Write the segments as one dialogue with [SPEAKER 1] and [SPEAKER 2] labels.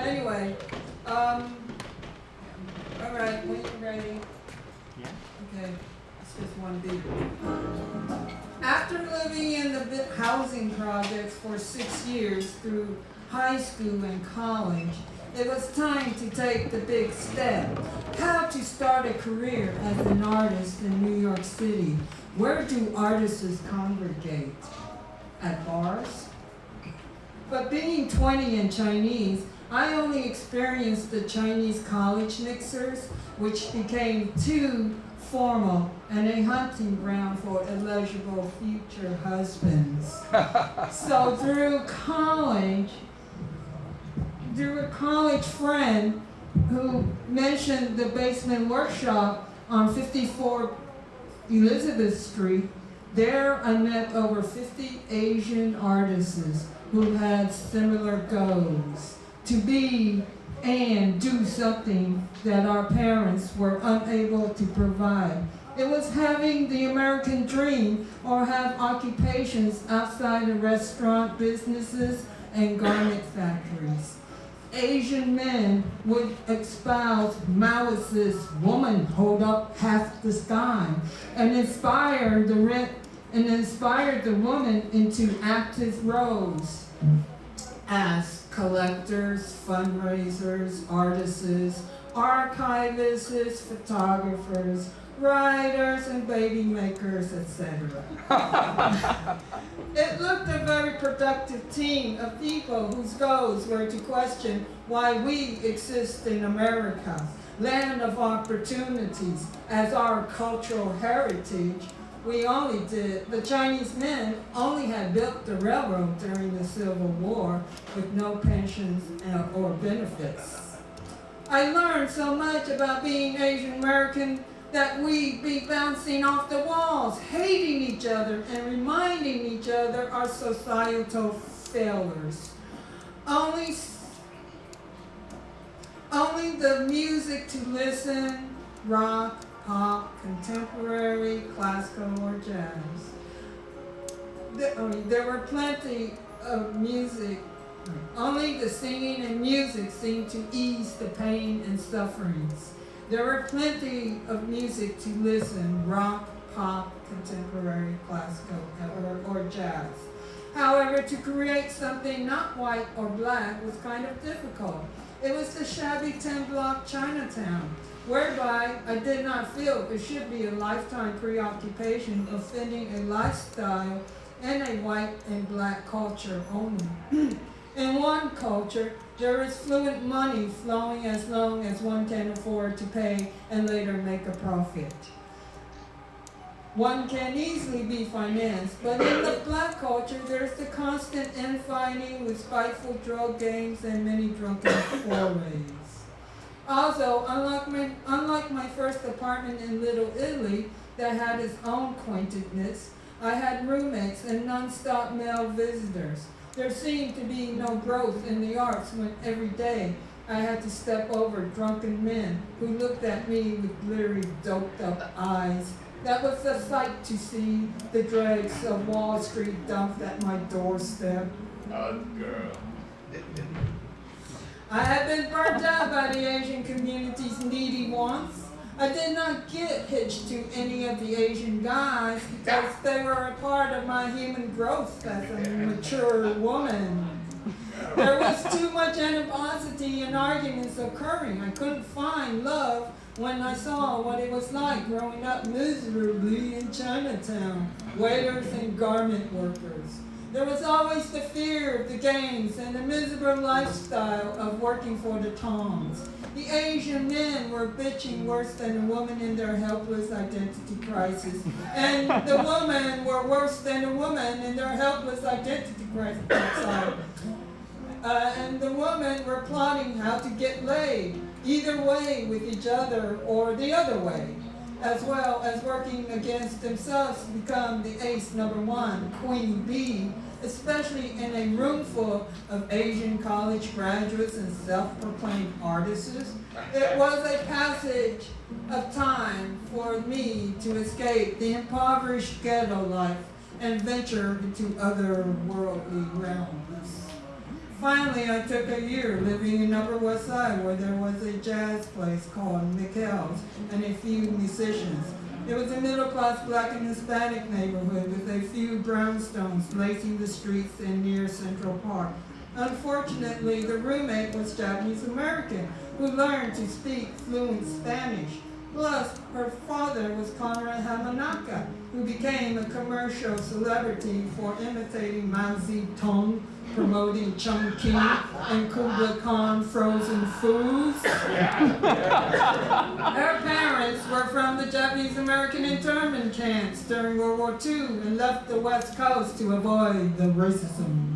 [SPEAKER 1] Anyway, all right, when you're ready.
[SPEAKER 2] Yeah.
[SPEAKER 1] Okay, it's just one beat. After living in the housing projects for 6 years through high school and college, it was time to take the big step. How to start a career as an artist in New York City. Where do artists congregate? At bars? But being 20 and Chinese, I only experienced the Chinese college mixers, which became too formal and a hunting ground for eligible future husbands. So through a college friend who mentioned the basement workshop on 54 Elizabeth Street, there I met over 50 Asian artists who had similar goals to be and do something that our parents were unable to provide. It was having the American dream or have occupations outside of restaurant businesses and garment factories. Asian men would espouse Maoist's woman hold up half the sky and inspire the woman into active roles as collectors, fundraisers, artists, archivists, photographers, writers, and baby makers, etc. It looked a very productive team of people whose goals were to question why we exist in America, land of opportunities, as our cultural heritage. The Chinese men only had built the railroad during the Civil War with no pensions or benefits. I learned so much about being Asian American that we be bouncing off the walls, hating each other and reminding each other our societal failures. Only the music to listen, rock, pop, contemporary, classical, or jazz. There were plenty of music. Only the singing and music seemed to ease the pain and sufferings. There were plenty of music to listen, rock, pop, contemporary, classical, or jazz. However, to create something not white or black was kind of difficult. It was the shabby 10-block Chinatown, whereby I did not feel it should be a lifetime preoccupation of fitting a lifestyle and a white and black culture only. In one culture, there is fluent money flowing as long as one can afford to pay and later make a profit. One can easily be financed, but in the black culture, there's the constant infighting with spiteful drug games and many drunken forays. Also, unlike my first apartment in Little Italy that had its own quaintness, I had roommates and non-stop male visitors. There seemed to be no growth in the arts when every day I had to step over drunken men who looked at me with glittery, doped-up eyes. That was a sight to see, the dregs of Wall Street dumped at my doorstep.
[SPEAKER 3] Girl.
[SPEAKER 1] I had been burnt out by the Asian community's needy wants. I did not get hitched to any of the Asian guys because they were a part of my human growth as a mature woman. There was too much animosity and arguments occurring. I couldn't find love when I saw what it was like growing up miserably in Chinatown, waiters and garment workers. There was always the fear of the gangs and the miserable lifestyle of working for the Toms. The Asian men were bitching worse than a woman in their helpless identity crisis. And the women were worse than a woman in their helpless identity crisis. And the women were plotting how to get laid, either way with each other or the other way, as well as working against themselves to become the ace number one, queen bee, especially in a room full of Asian college graduates and self-proclaimed artists. It was a passage of time for me to escape the impoverished ghetto life and venture into other worldly realms. Finally, I took a year living in Upper West Side where there was a jazz place called Mikkel's and a few musicians. It was a middle-class black and Hispanic neighborhood with a few brownstones lacing the streets and near Central Park. Unfortunately, the roommate was Japanese American who learned to speak fluent Spanish. Plus, her father was Conrad Hamanaka, who became a commercial celebrity for imitating Mao Zedong, promoting Chungking and Kublai Khan frozen foods. Her parents were from the Japanese American internment camps during World War II and left the West Coast to avoid the racism.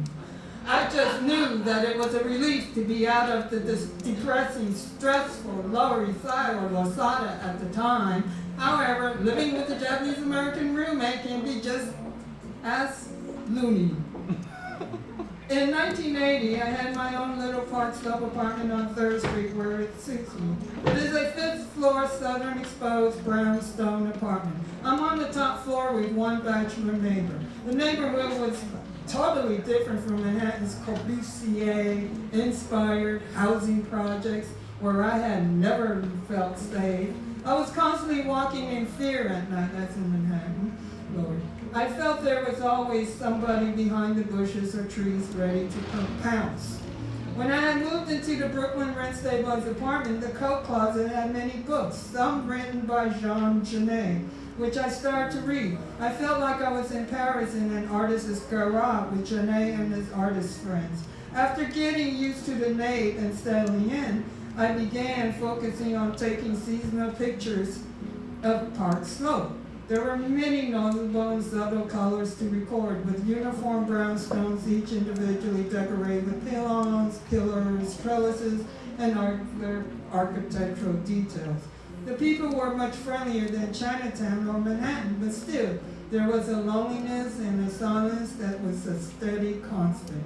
[SPEAKER 1] I just knew that it was a relief to be out of the depressing, stressful Lower East Side or Losada at the time. However, living with a Japanese American roommate can be just as loony. In 1980, I had my own little Park Slope apartment on 3rd Street where it suits me. It is a 5th floor southern exposed brownstone apartment. I'm on the top floor with one bachelor neighbor. The neighborhood was totally different from Manhattan's Corbusier-inspired housing projects where I had never felt safe. I was constantly walking in fear at night. That's in Manhattan, Lord. I felt there was always somebody behind the bushes or trees ready to pounce. When I had moved into the Brooklyn rent-stabilized apartment, the coat closet had many books, some written by Jean Genet, which I started to read. I felt like I was in Paris in an artist's garage with Genet and his artist friends. After getting used to the nave and settling in, I began focusing on taking seasonal pictures of Park Slope. There were many notable and subtle colors to record, with uniform brownstones, each individually decorated with pylons, pillars, trellises, and other architectural details. The people were much friendlier than Chinatown or Manhattan, but still, there was a loneliness and a silence that was a steady constant.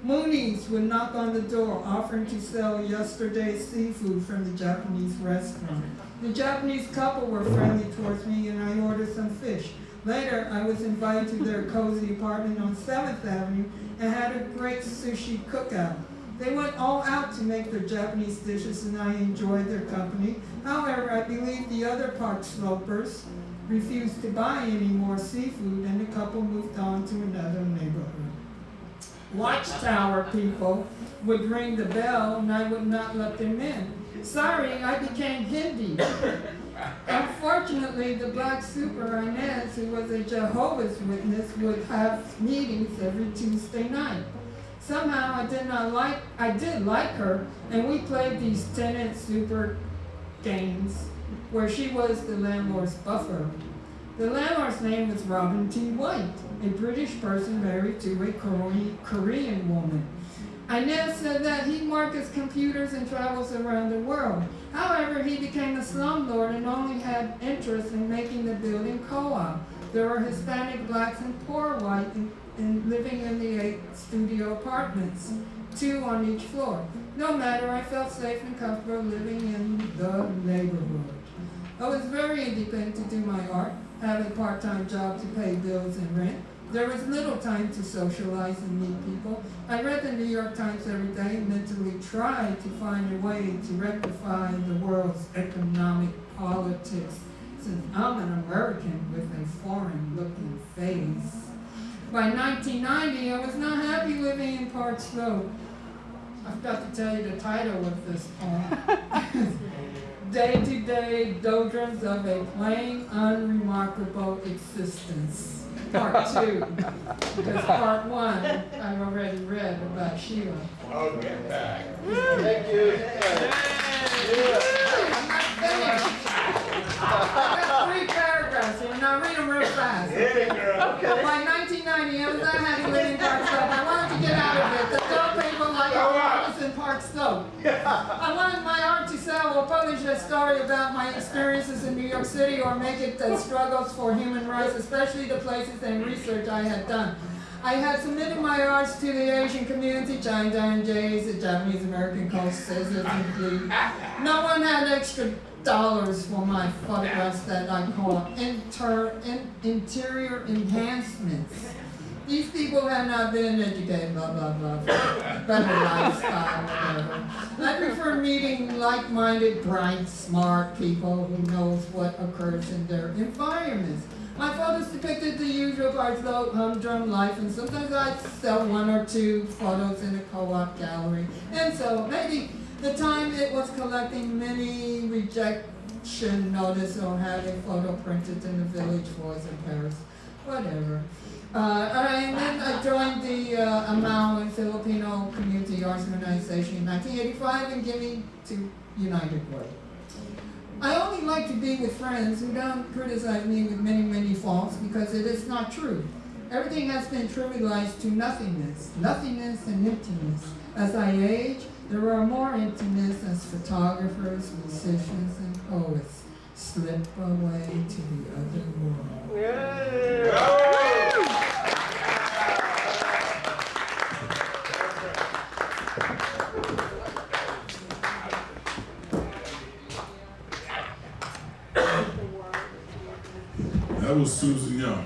[SPEAKER 1] Moonies would knock on the door, offering to sell yesterday's seafood from the Japanese restaurant. The Japanese couple were friendly towards me, and I ordered some fish. Later, I was invited to their cozy apartment on 7th Avenue and had a great sushi cookout. They went all out to make their Japanese dishes, and I enjoyed their company. However, I believe the other Park Slopers refused to buy any more seafood, and the couple moved on to another neighborhood. Watchtower people would ring the bell, and I would not let them in. Sorry, I became Hindi. Unfortunately, the black super Inez, who was a Jehovah's Witness, would have meetings every Tuesday night. Somehow I did like her, and we played these tenant super games where she was the landlord's buffer. The landlord's name was Robin T. White, a British person married to a Korean woman. Inez said that he markets computers and travels around the world. However, he became a slumlord and only had interest in making the building co-op. There were Hispanic, blacks, and poor white living in the 8 studio apartments, 2 on each floor. No matter, I felt safe and comfortable living in the neighborhood. I was very independent to do my art, have a part-time job to pay bills and rent. There was little time to socialize and meet people. I read the New York Times every day and mentally tried to find a way to rectify the world's economic politics, since I'm an American with a foreign-looking face. By 1990, I was not happy living in Park Slope. I forgot to tell you the title of this poem. Day-to-day doldrums of a plain, unremarkable existence. Part 2, because Part 1 I've already read about Sheila.
[SPEAKER 2] I'll get back.
[SPEAKER 3] Thank you.
[SPEAKER 1] I'm not finished. I got 3 paragraphs here, and I'll read them real fast.
[SPEAKER 2] Hey, girl.
[SPEAKER 1] By 1990, I was not happy living in Park Slope. I wanted to get out of it. The dope people like I was in Park Slope. I wanted my art to sell or publish a story about my experiences in New York City or make it the struggles for human rights, especially the places and research I had done. I had submitted my arts to the Asian community, Chinatown Jays, the Japanese American Coast Scissors, and no one had extra dollars for my photographs that I call interior enhancements. These people have not been educated, blah, blah, blah, better lifestyle, whatever. I prefer meeting like-minded, bright, smart people who knows what occurs in their environments. My photos depicted the usual parts of humdrum life, and sometimes I sell one or two photos in a co-op gallery. And so maybe the time it was collecting many rejection notice or had a photo printed in the Village Voice in Paris, whatever. And then I joined the Amao and Filipino Community Arts Organization in 1985 and giving to United Way. I only like to be with friends who don't criticize me with many, many faults because it is not true. Everything has been trivialized to nothingness and emptiness. As I age, there are more emptiness as photographers, musicians, and poets slip away to the other world.
[SPEAKER 3] That was Susan Young.